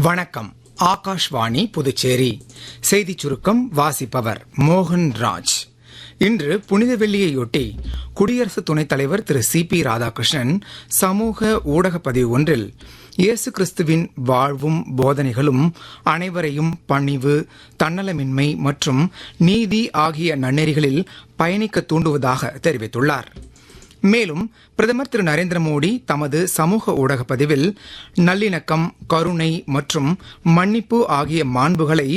வணக்கம். ஆகாஷ்வாணி புதுச்சேரி செய்திச் சுருக்கம் வாசிப்பவர் மோகன் ராஜ். இன்று புனித வெள்ளியையொட்டி குடியரசு துணைத் தலைவர் திரு சி.பி. ராதாகிருஷ்ணன் சமூக ஊடக பதிவு ஒன்றில் இயேசு கிறிஸ்துவின் வாழ்வும் போதனைகளும் அனைவரையும் பணிவு, தன்னலமின்மை மற்றும் நீதி ஆகிய நன்னெறிகளில் பயணிக்க தூண்டுவதாக தெரிவித்துள்ளார். மேலும் பிரதமர் திரு நரேந்திர மோடி தமது சமூக ஊடக பதிவில் நல்லிணக்கம், கருணை மற்றும் மன்னிப்பு ஆகிய மாண்புகளை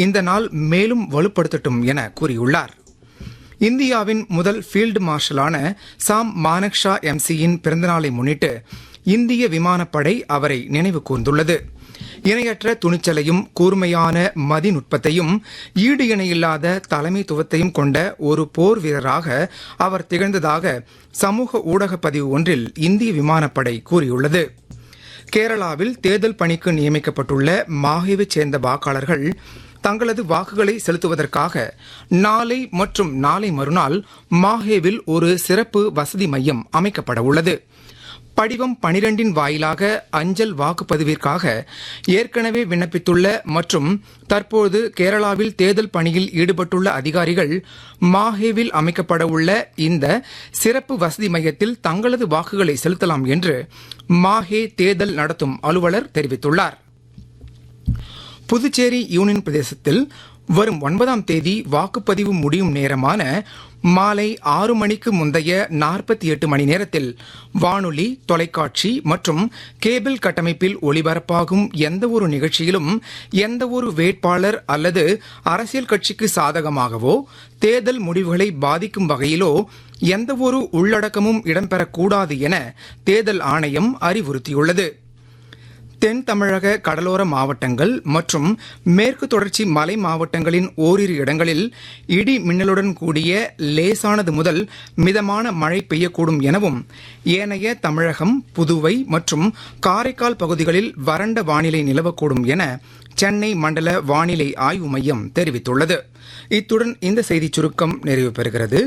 இந்த நாள் மேலும் வலுப்படுத்தட்டும் என கூறியுள்ளார். இந்தியாவின் முதல் ஃபீல்டு மார்ஷலான சாம் மானக்ஷா எம்சியின் பிறந்தநாளை முன்னிட்டு இந்திய விமானப்படை அவரை நினைவு கூர்ந்துள்ளது. இணையற்ற துணிச்சலையும் கூர்மையான மதிநுட்பத்தையும் ஈடு இணையில்லாத தலைமைத்துவத்தையும் கொண்ட ஒரு போர் வீரராக அவர் திகழ்ந்ததாக சமூக ஊடக பதிவு ஒன்றில் இந்திய விமானப்படை கூறியுள்ளது. கேரளாவில் தேர்தல் பணிக்கு நியமிக்கப்பட்டுள்ள மாஹேவைச் சேர்ந்த வாக்காளர்கள் தங்களது வாக்குகளை செலுத்துவதற்காக நாளை மற்றும் நாளை மறுநாள் மாஹேவில் ஒரு சிறப்பு வசதி மையம் அமைக்கப்பட உள்ளது. படிவம் 12 வாயிலாக அஞ்சல் வாக்குப்பதிவிற்காக ஏற்கனவே விண்ணப்பித்துள்ள மற்றும் தற்போது கேரளாவில் தேர்தல் பணியில் ஈடுபட்டுள்ள அதிகாரிகள் மாஹேவில் அமைக்கப்பட உள்ள இந்த சிறப்பு வசதி மையத்தில் தங்களது வாக்குகளை செலுத்தலாம் என்று மாஹே தேர்தல் நடத்தும் அலுவலர் தெரிவித்துள்ளார். புதுச்சேரி யூனியன் பிரதேசத்தில் வரும் 9ஆம் தேதி வாக்குப்பதிவு முடியும் நேரமான மாலை 6 மணிக்கு முந்தைய 48 மணி நேரத்தில் வானொலி, தொலைக்காட்சி மற்றும் கேபிள் கட்டமைப்பில் ஒளிபரப்பாகும் எந்தவொரு நிகழ்ச்சியிலும் எந்தவொரு வேட்பாளர் அல்லது அரசியல் கட்சிக்கு சாதகமாகவோ தேர்தல் முடிவுகளை பாதிக்கும் வகையிலோ எந்தவொரு உள்ளடக்கமும் இடம்பெறக்கூடாது என தேர்தல் ஆணையம் அறிவுறுத்தியுள்ளது. தென் தமிழக கடலோர மாவட்டங்கள் மற்றும் மேற்கு தொடர்ச்சி மலை மாவட்டங்களின் ஓரிரு இடங்களில் இடி மின்னலுடன் கூடிய லேசானது முதல் மிதமான மழை பெய்யக்கூடும் எனவும், ஏனைய தமிழகம், புதுவை மற்றும் காரைக்கால் பகுதிகளில் வறண்ட வானிலை நிலவக்கூடும் என சென்னை மண்டல வானிலை ஆய்வு மையம் தெரிவித்துள்ளது. இத்துடன் இந்த செய்திச் சுருக்கம் நிறைவு பெறுகிறது.